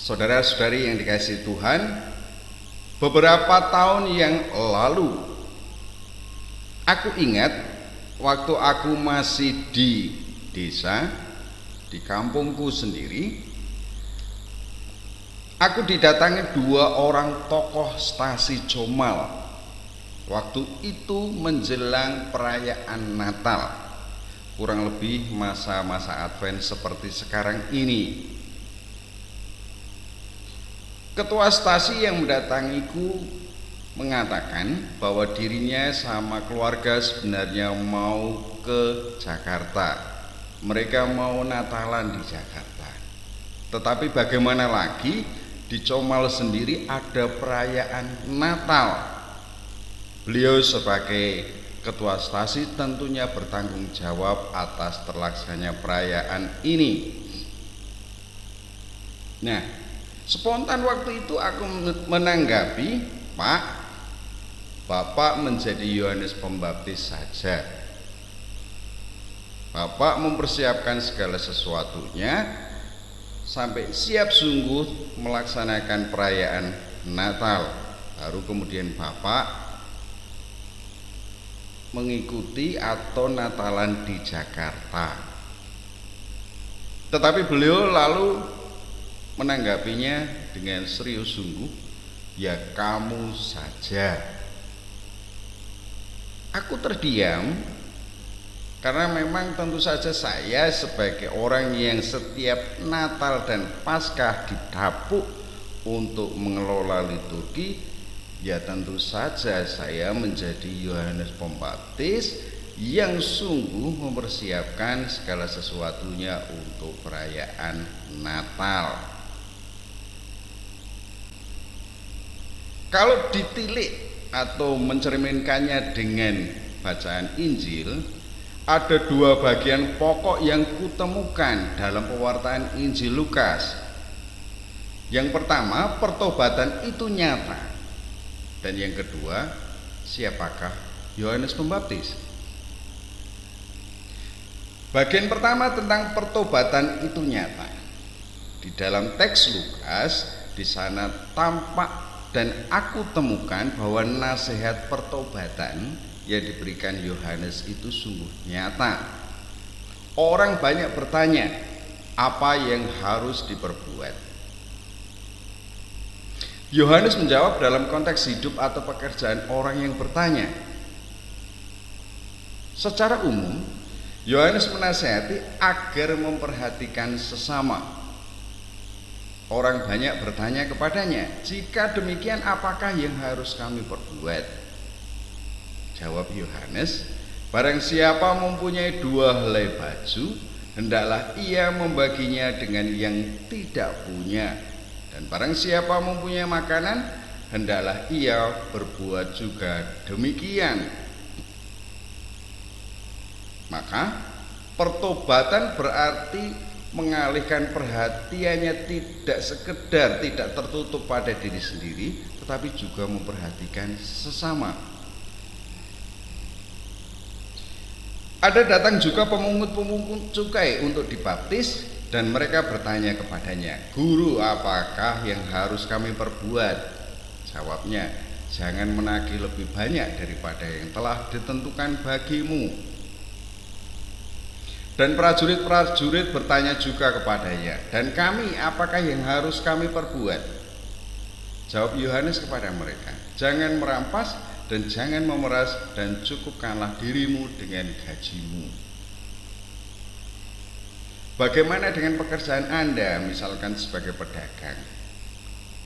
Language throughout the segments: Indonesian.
Saudara-saudari yang dikasihi Tuhan, beberapa tahun yang lalu aku ingat waktu aku masih di desa, di kampungku sendiri, aku didatangi dua orang tokoh stasi Comal. Waktu itu menjelang perayaan Natal, kurang lebih masa-masa Advent seperti sekarang ini. Ketua stasi yang mendatangiku mengatakan bahwa dirinya sama keluarga sebenarnya mau ke Jakarta. Mereka mau Natalan di Jakarta. Tetapi bagaimana lagi, di Comal sendiri ada perayaan Natal. Beliau sebagai ketua stasi tentunya bertanggung jawab atas terlaksananya perayaan ini. Nah, spontan waktu itu aku menanggapi, Pak, Bapak menjadi Yohanes Pembaptis saja. Bapak mempersiapkan segala sesuatunya sampai siap sungguh melaksanakan perayaan Natal. Baru kemudian Bapak mengikuti atau Natalan di Jakarta. Tetapi beliau lalu menanggapinya dengan serius sungguh, ya kamu saja. Aku terdiam karena memang tentu saja saya sebagai orang yang setiap Natal dan Paskah didapuk untuk mengelola liturgi, ya tentu saja saya menjadi Yohanes Pembaptis yang sungguh mempersiapkan segala sesuatunya untuk perayaan Natal. Kalau ditilik atau mencerminkannya dengan bacaan Injil, ada dua bagian pokok yang kutemukan dalam pewartaan Injil Lukas. Yang pertama, pertobatan itu nyata. Dan yang kedua, siapakah Yohanes Pembaptis? Bagian pertama tentang pertobatan itu nyata. Di dalam teks Lukas, di sana tampak dan aku temukan bahwa nasihat pertobatan yang diberikan Yohanes itu sungguh nyata. Orang banyak bertanya, apa yang harus diperbuat? Yohanes menjawab dalam konteks hidup atau pekerjaan orang yang bertanya. Secara umum, Yohanes menasihati agar memperhatikan sesama. Orang banyak bertanya kepadanya, jika demikian apakah yang harus kami perbuat? Jawab Yohanes, barang siapa mempunyai 2 helai baju, hendaklah ia membaginya dengan yang tidak punya. Dan barang siapa mempunyai makanan, hendaklah ia berbuat juga demikian. Maka pertobatan berarti mengalihkan perhatiannya tidak sekedar tidak tertutup pada diri sendiri, tetapi juga memperhatikan sesama. Ada datang juga pemungut cukai untuk dibaptis, dan mereka bertanya kepadanya, Guru, apakah yang harus kami perbuat? Jawabnya, jangan menagih lebih banyak daripada yang telah ditentukan bagimu. Dan prajurit-prajurit bertanya juga kepadanya, dan kami, apakah yang harus kami perbuat? Jawab Yohanes kepada mereka, jangan merampas dan jangan memeras, dan cukupkanlah dirimu dengan gajimu. Bagaimana dengan pekerjaan Anda, misalkan sebagai pedagang?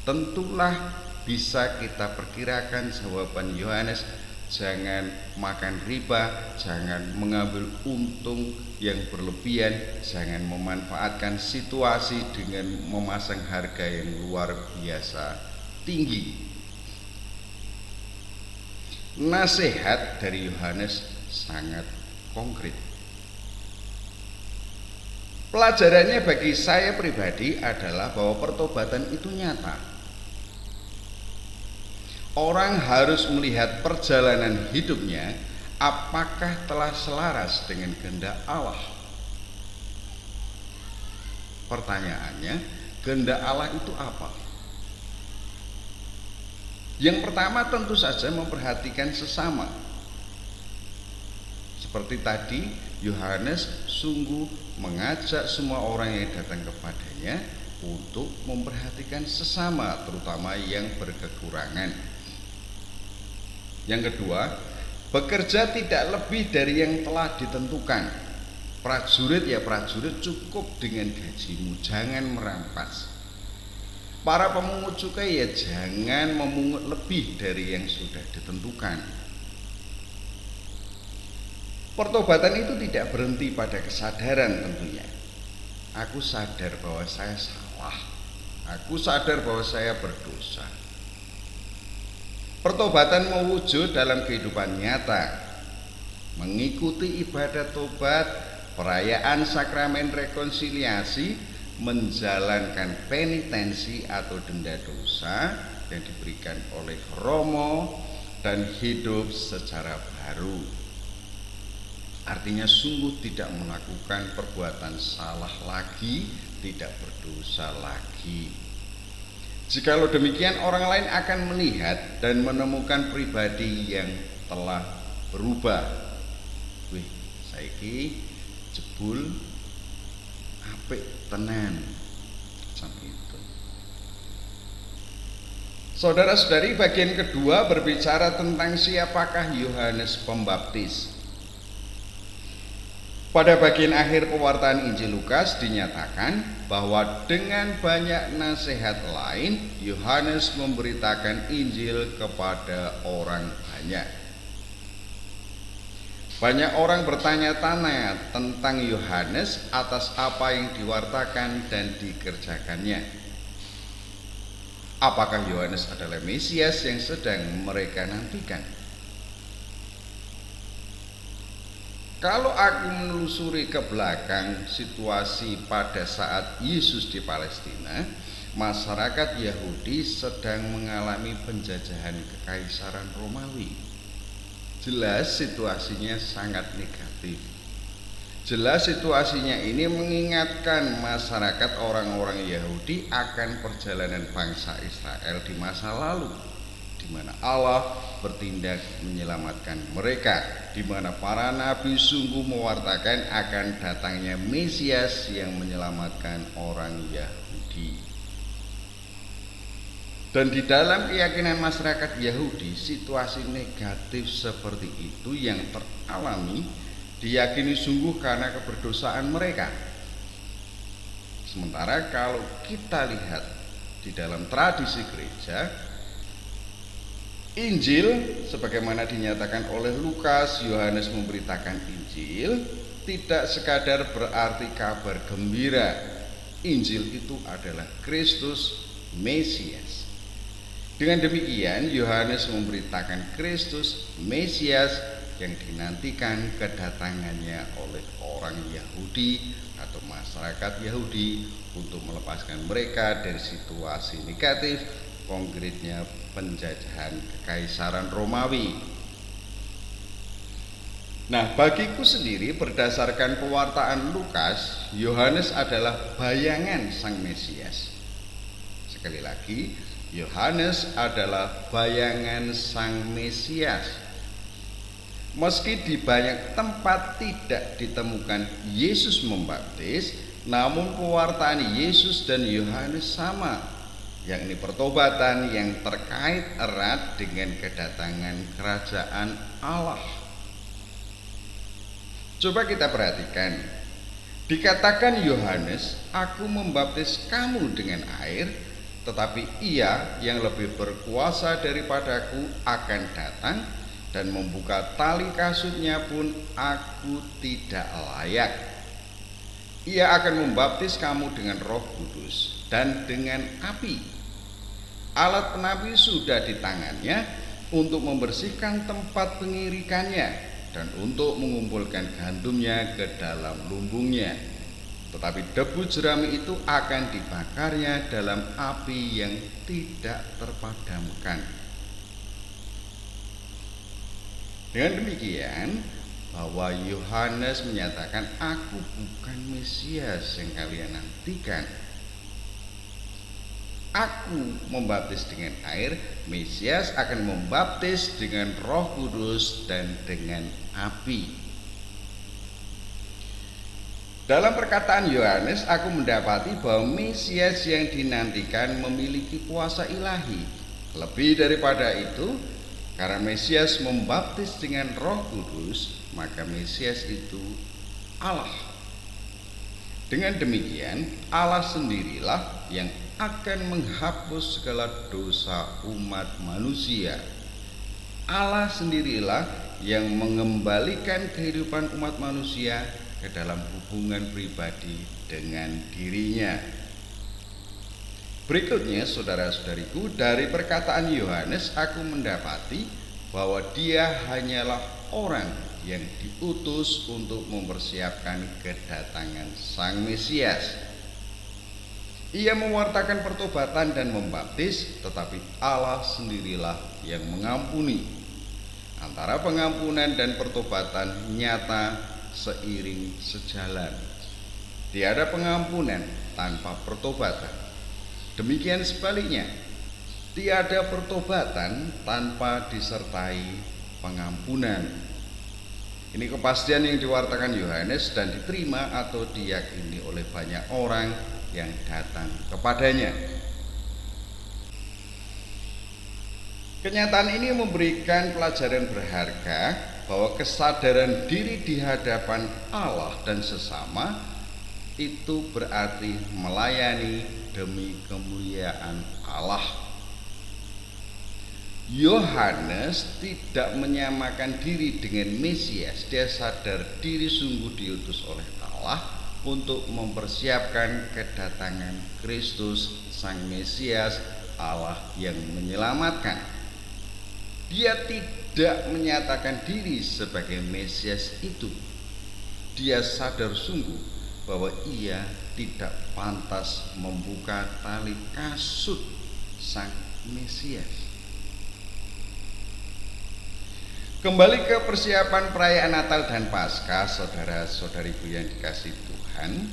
Tentulah bisa kita perkirakan jawaban Yohanes, jangan makan riba, jangan mengambil untung yang berlebihan, jangan memanfaatkan situasi dengan memasang harga yang luar biasa tinggi. Nasihat dari Yohanes sangat konkret. Pelajarannya bagi saya pribadi adalah bahwa pertobatan itu nyata. Orang harus melihat perjalanan hidupnya apakah telah selaras dengan kehendak Allah. Pertanyaannya, Kehendak Allah itu apa? Yang pertama tentu saja memperhatikan sesama. Seperti tadi, Yohanes sungguh mengajak semua orang yang datang kepadanya untuk memperhatikan sesama, terutama yang berkekurangan. Yang kedua, bekerja tidak lebih dari yang telah ditentukan. Prajurit cukup dengan gajimu, jangan merampas. Para pemungut cukai jangan memungut lebih dari yang sudah ditentukan. Pertobatan itu tidak berhenti pada kesadaran tentunya. Aku sadar bahwa saya salah. Aku sadar bahwa saya berdosa. Pertobatan mewujud dalam kehidupan nyata, mengikuti ibadat tobat, perayaan sakramen rekonsiliasi, menjalankan penitensi atau denda dosa yang diberikan oleh Romo, dan hidup secara baru. Artinya sungguh tidak melakukan perbuatan salah lagi, tidak berdosa lagi. Jikalau demikian, orang lain akan melihat dan menemukan pribadi yang telah berubah. Wih, saiki jebul apik tenan sampai itu. Saudara-saudari, bagian kedua berbicara tentang siapakah Yohanes Pembaptis. Pada bagian akhir pewartaan Injil Lukas dinyatakan bahwa dengan banyak nasihat lain, Yohanes memberitakan Injil kepada orang banyak. Banyak orang bertanya-tanya tentang Yohanes atas apa yang diwartakan dan dikerjakannya. Apakah Yohanes adalah Mesias yang sedang mereka nantikan? Kalau aku menelusuri ke belakang situasi pada saat Yesus di Palestina, masyarakat Yahudi sedang mengalami penjajahan kekaisaran Romawi. Jelas situasinya sangat negatif. Jelas situasinya ini mengingatkan masyarakat orang-orang Yahudi akan perjalanan bangsa Israel di masa lalu, di mana Allah bertindak menyelamatkan mereka, di mana para nabi sungguh mewartakan akan datangnya Mesias yang menyelamatkan orang Yahudi. Dan di dalam keyakinan masyarakat Yahudi, situasi negatif seperti itu yang teralami diyakini sungguh karena keberdosaan mereka. Sementara kalau kita lihat di dalam tradisi gereja, Injil sebagaimana dinyatakan oleh Lukas, Yohanes memberitakan Injil tidak sekadar berarti kabar gembira. Injil itu adalah Kristus Mesias. Dengan demikian, Yohanes memberitakan Kristus Mesias yang dinantikan kedatangannya oleh orang Yahudi atau masyarakat Yahudi untuk melepaskan mereka dari situasi negatif, konkretnya penjajahan kekaisaran Romawi. Nah, bagiku sendiri berdasarkan pewartaan Lukas, Yohanes adalah bayangan Sang Mesias. Sekali lagi, Yohanes adalah bayangan Sang Mesias. Meski di banyak tempat tidak ditemukan Yesus membaptis, namun pewartaan Yesus dan Yohanes sama, yakni pertobatan yang terkait erat dengan kedatangan kerajaan Allah. Coba kita perhatikan. Dikatakan Yohanes, aku membaptis kamu dengan air, tetapi ia yang lebih berkuasa daripadaku akan datang, dan membuka tali kasutnya pun aku tidak layak. Ia akan membaptis kamu dengan Roh Kudus dan dengan api. Alat penapi sudah di tangannya untuk membersihkan tempat pengirikannya dan untuk mengumpulkan gandumnya ke dalam lumbungnya. Tetapi debu jerami itu akan dibakarnya dalam api yang tidak terpadamkan. Dengan demikian, bahwa Yohanes menyatakan, aku bukan Mesias yang kalian nantikan. aku membaptis dengan air, Mesias akan membaptis dengan Roh Kudus dan dengan api. Dalam perkataan Yohanes, aku mendapati bahwa Mesias yang dinantikan memiliki kuasa ilahi. Lebih daripada itu, karena Mesias membaptis dengan Roh Kudus, maka Mesias itu Allah. Dengan demikian, Allah sendirilah yang akan menghapus segala dosa umat manusia. Allah sendirilah yang mengembalikan kehidupan umat manusia ke dalam hubungan pribadi dengan dirinya. Berikutnya, saudara-saudariku, dari perkataan Yohanes aku mendapati bahwa dia hanyalah orang yang diutus untuk mempersiapkan kedatangan Sang Mesias. Ia mewartakan pertobatan dan membaptis, tetapi Allah sendirilah yang mengampuni. Antara pengampunan dan pertobatan nyata seiring sejalan. Tiada pengampunan tanpa pertobatan. Demikian sebaliknya, tiada pertobatan tanpa disertai pengampunan. Ini kepastian yang diwartakan Yohanes dan diterima atau diyakini oleh banyak orang yang datang kepadanya. Kenyataan ini memberikan pelajaran berharga bahwa kesadaran diri di hadapan Allah dan sesama itu berarti melayani demi kemuliaan Allah. Yohanes tidak menyamakan diri dengan Mesias. Dia sadar diri sungguh diutus oleh Allah untuk mempersiapkan kedatangan Kristus Sang Mesias, Allah yang menyelamatkan. Dia tidak menyatakan diri sebagai Mesias itu. Dia sadar sungguh bahwa ia tidak pantas membuka tali kasut Sang Mesias. Kembali ke persiapan perayaan Natal dan Paskah, saudara-saudariku yang dikasihi Tuhan,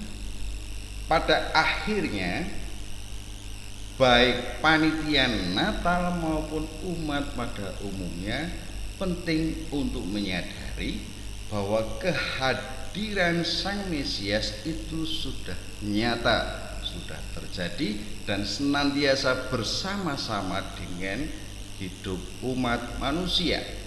pada akhirnya baik panitia Natal maupun umat pada umumnya penting untuk menyadari bahwa kehadiran Sang Mesias itu sudah nyata, sudah terjadi dan senantiasa bersama-sama dengan hidup umat manusia.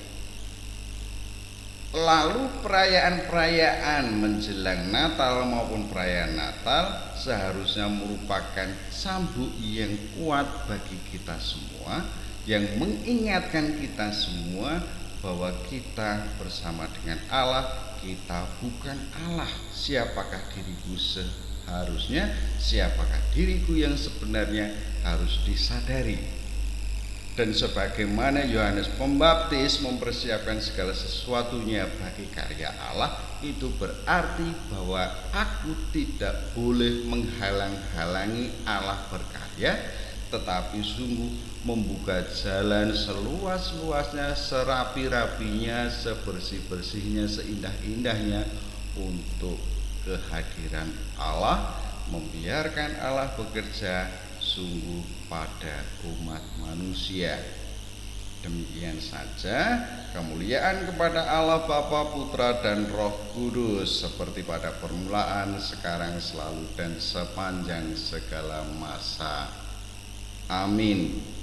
Lalu perayaan-perayaan menjelang Natal maupun perayaan Natal seharusnya merupakan cambuk yang kuat bagi kita semua, yang mengingatkan kita semua bahwa kita bersama dengan Allah, kita bukan Allah. Siapakah diriku seharusnya, siapakah diriku yang sebenarnya harus disadari. Dan sebagaimana Yohanes Pembaptis mempersiapkan segala sesuatunya bagi karya Allah, itu berarti bahwa aku tidak boleh menghalang-halangi Allah berkarya, tetapi sungguh membuka jalan seluas-luasnya, serapi-rapinya, sebersih-bersihnya, seindah-indahnya untuk kehadiran Allah, membiarkan Allah bekerja sungguh pada umat manusia. Demikian saja kemuliaan kepada Allah Bapa, Putra dan Roh Kudus seperti pada permulaan, sekarang, selalu dan sepanjang segala masa. Amin.